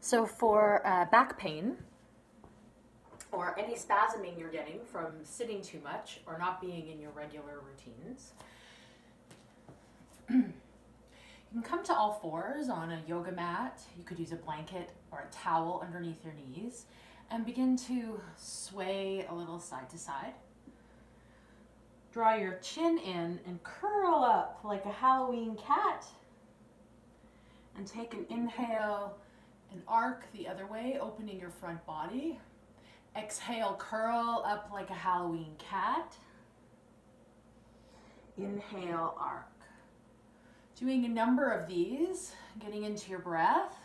So for back pain or any spasming you're getting from sitting too much or not being in your regular routines, you can come to all fours on a yoga mat. You could use a blanket or a towel underneath your knees and begin to sway a little side to side. Draw your chin in and curl up like a Halloween cat. And take an inhale and arc the other way, opening your front body. Exhale, curl up like a Halloween cat. Inhale, arc. Doing a number of these, getting into your breath.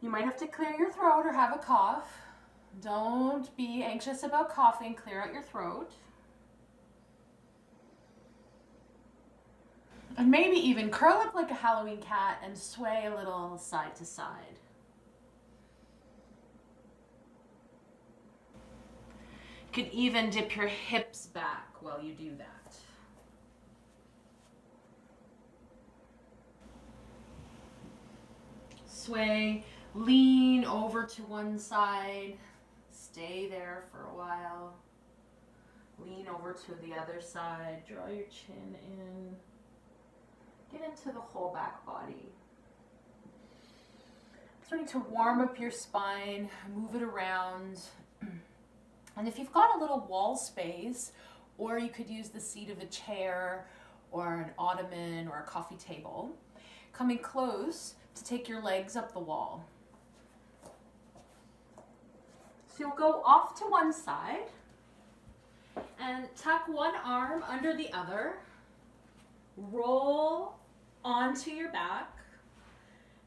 You might have to clear your throat or have a cough. Don't be anxious about coughing, clear out your throat. And maybe even curl up like a Halloween cat and sway a little side to side. You could even dip your hips back while you do that. Sway, lean over to one side, stay there for a while. Lean over to the other side, draw your chin in. Get into the whole back body. Starting to warm up your spine, move it around. And if you've got a little wall space, or you could use the seat of a chair or an ottoman or a coffee table, coming close to take your legs up the wall. So you'll go off to one side and tuck one arm under the other. Roll onto your back,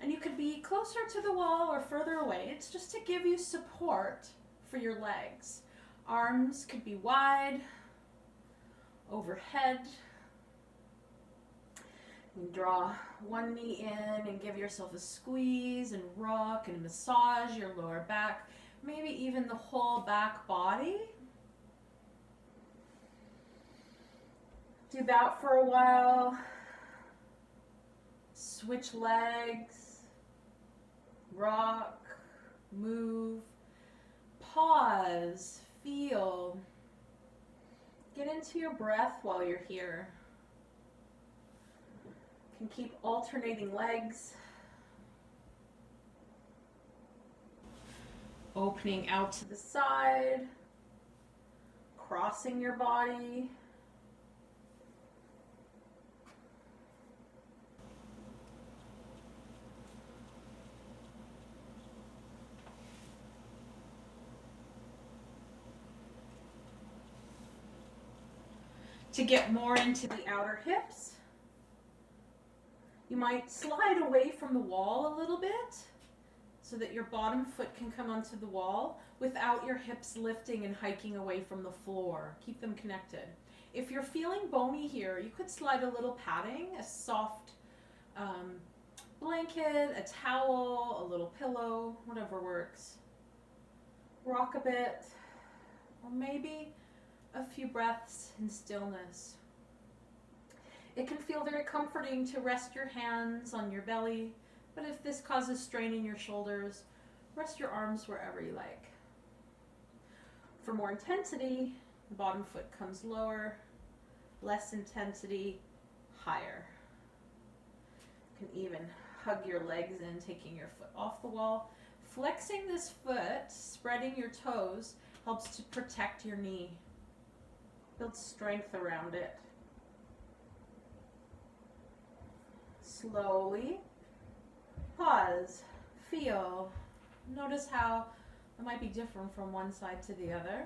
and you could be closer to the wall or further away. It's just to give you support for your legs. Arms could be wide, overhead. You draw one knee in and give yourself a squeeze and rock and massage your lower back, maybe even the whole back body. Do that for a while. Switch legs, rock, move, pause, feel. Get into your breath while you're here. You can keep alternating legs. Opening out to the side, crossing your body. To get more into the outer hips, you might slide away from the wall a little bit so that your bottom foot can come onto the wall without your hips lifting and hiking away from the floor. Keep them connected. If you're feeling bony here, you could slide a little padding, a soft blanket, a towel, a little pillow, whatever works. Rock a bit, or maybe a few breaths in stillness. It can feel very comforting to rest your hands on your belly, but if this causes strain in your shoulders, rest your arms wherever you like. For more intensity, the bottom foot comes lower, less intensity, higher. You can even hug your legs in, taking your foot off the wall. Flexing this foot, spreading your toes, helps to protect your knee. Build strength around it. Slowly pause, feel, notice how it might be different from one side to the other,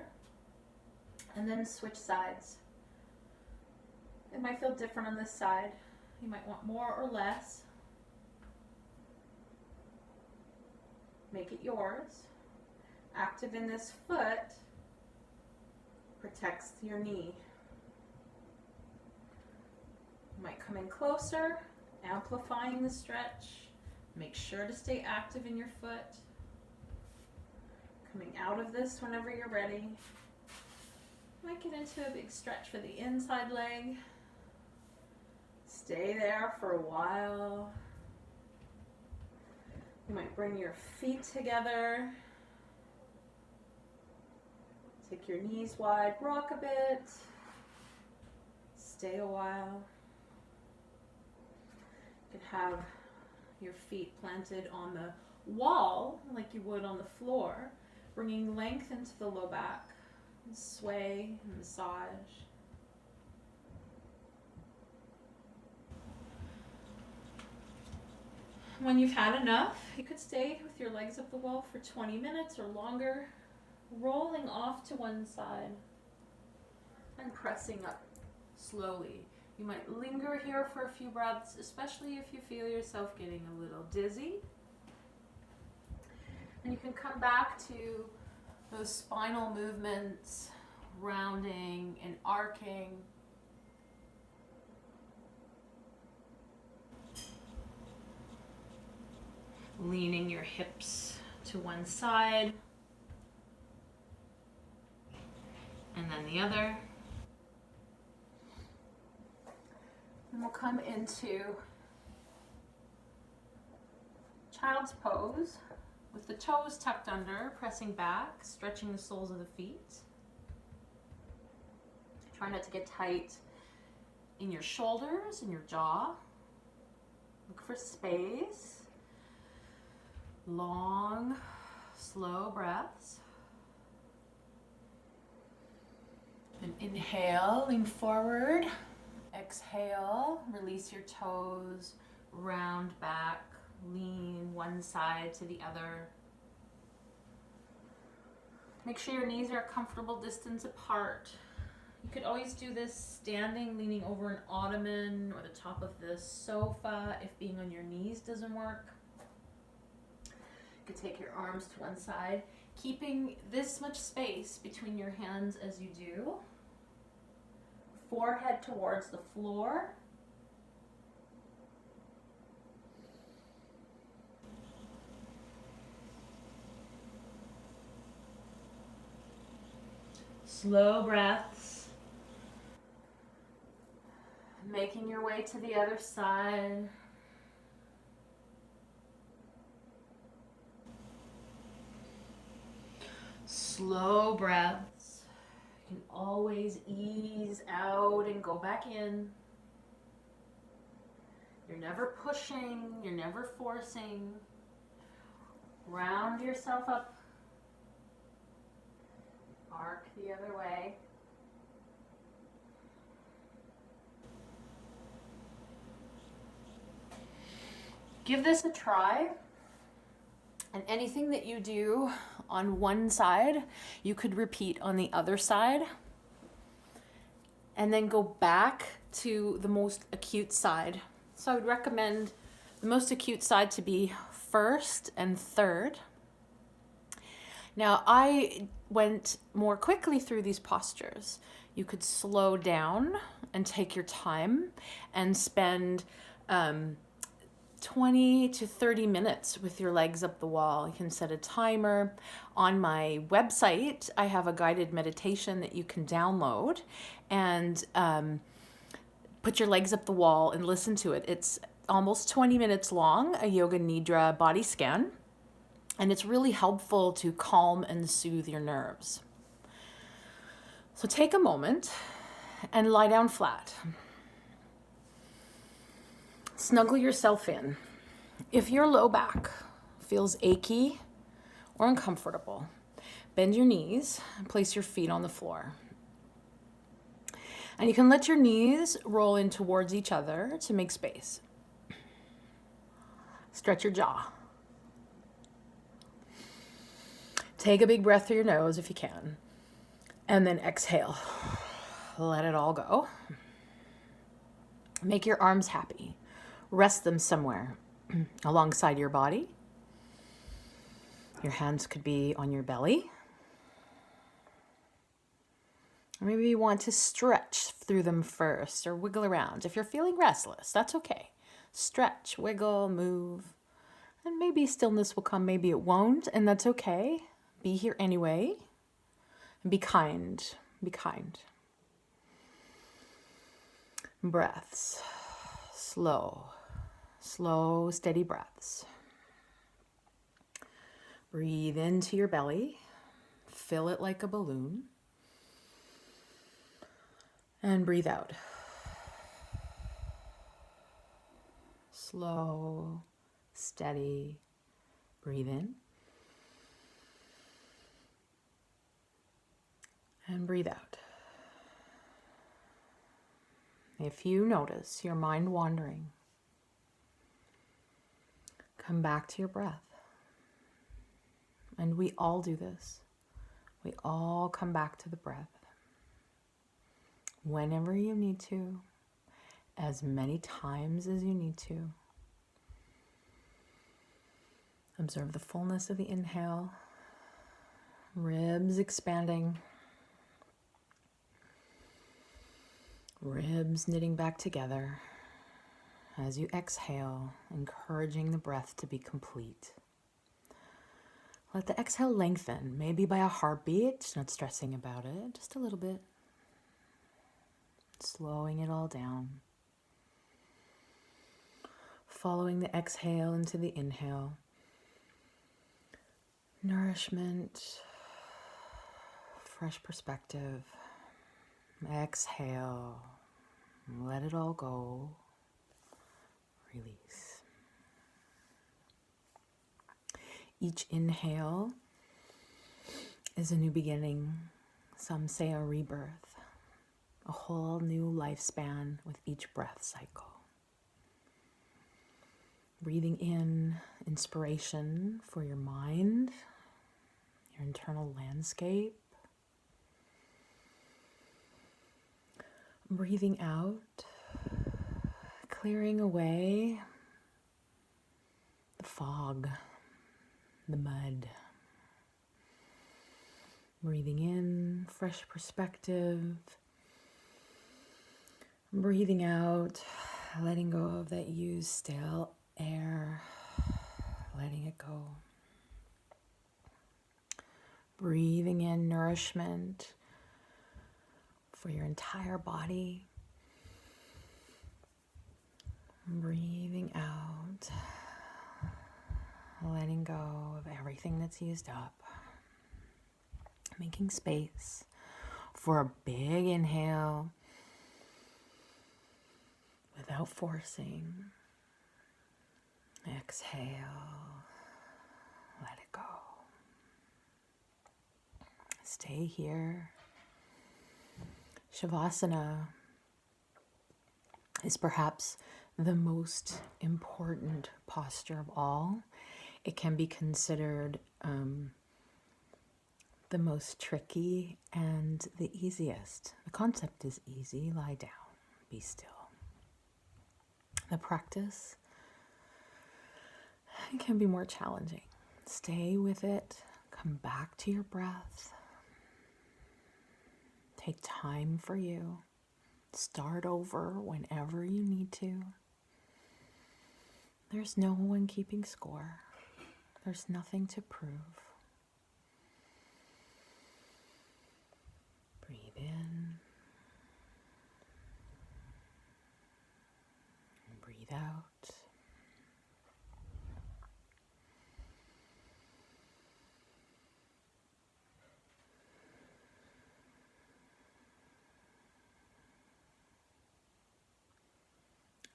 and then switch sides. It might feel different on this side. You might want more or less. Make it yours. Active in this foot protects your knee. You might come in closer, amplifying the stretch. Make sure to stay active in your foot. Coming out of this whenever you're ready. Might get into a big stretch for the inside leg. Stay there for a while. Bring your feet together. Take your knees wide, rock a bit. Stay a while. You can have your feet planted on the wall like you would on the floor, bringing length into the low back. And sway and massage. When you've had enough, you could stay with your legs up the wall for 20 minutes or longer, rolling off to one side and pressing up slowly. You might linger here for a few breaths, especially if you feel yourself getting a little dizzy. And you can come back to those spinal movements, rounding and arcing. Leaning your hips to one side and then the other. And we'll come into child's pose with the toes tucked under, pressing back, stretching the soles of the feet. Try not to get tight in your shoulders and your jaw. Look for space. Long, slow breaths. And inhale, lean forward. Exhale, release your toes, round back, lean one side to the other. Make sure your knees are a comfortable distance apart. You could always do this standing, leaning over an ottoman or the top of the sofa if being on your knees doesn't work. You could take your arms to one side, keeping this much space between your hands as you do. Forehead towards the floor. Slow breaths. Making your way to the other side. Slow breaths. You can always ease out and go back in. You're never pushing, you're never forcing. Round yourself up. Arc the other way. Give this a try. And anything that you do on one side, you could repeat on the other side. And then go back to the most acute side. So I would recommend the most acute side to be first and third. Now I went more quickly through these postures. You could slow down and take your time and spend 20 to 30 minutes with your legs up the wall. You can set a timer. On my website, I have a guided meditation that you can download and put your legs up the wall and listen to it. It's almost 20 minutes long, a yoga nidra body scan, and it's really helpful to calm and soothe your nerves. So take a moment and lie down flat. Snuggle yourself in. If your low back feels achy or uncomfortable, bend your knees and place your feet on the floor. And you can let your knees roll in towards each other to make space. Stretch your jaw. Take a big breath through your nose if you can. And then exhale. Let it all go. Make your arms happy. Rest them somewhere alongside your body. Your hands could be on your belly. Or maybe you want to stretch through them first or wiggle around. If you're feeling restless, that's okay. Stretch, wiggle, move. And maybe stillness will come, maybe it won't, and that's okay. Be here anyway. And be kind. Be kind. Breaths. Slow, steady breaths. Breathe into your belly. Fill it like a balloon. And breathe out. Slow, steady. Breathe in. And breathe out. If you notice your mind wandering, come back to your breath. And we all do this. We all come back to the breath. Whenever you need to, as many times as you need to. Observe the fullness of the inhale, ribs expanding, ribs knitting back together. As you exhale, encouraging the breath to be complete. Let the exhale lengthen, maybe by a heartbeat, not stressing about it, just a little bit. Slowing it all down. Following the exhale into the inhale. Nourishment, fresh perspective. Exhale, let it all go. Release. Each inhale is a new beginning. Some say a rebirth, a whole new lifespan with each breath cycle. Breathing in inspiration for your mind, your internal landscape. Breathing out, clearing away the fog, the mud. Breathing in, fresh perspective. Breathing out, letting go of that used stale air, letting it go. Breathing in nourishment for your entire body. Breathing out, letting go of everything that's used up. Making space for a big inhale without forcing. Exhale, let it go. Stay here. Shavasana is perhaps the most important posture of all. It can be considered the most tricky and the easiest. The concept is easy. Lie down, be still. The practice, it can be more challenging. Stay with it. Come back to your breath. Take time for you. Start over whenever you need to. There's no one keeping score. There's nothing to prove. Breathe in. And breathe out.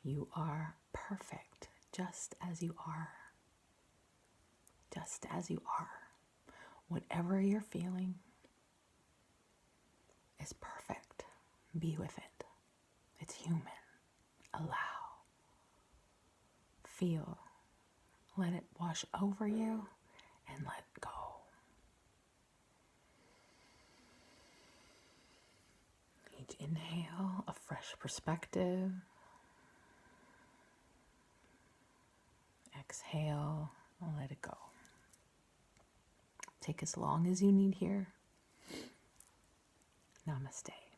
You are perfect just as you are. Just as you are. Whatever you're feeling is perfect. Be with it. It's human. Allow. Feel. Let it wash over you and let go. Each inhale, a fresh perspective. Exhale, and let it go. Take as long as you need here. Namaste.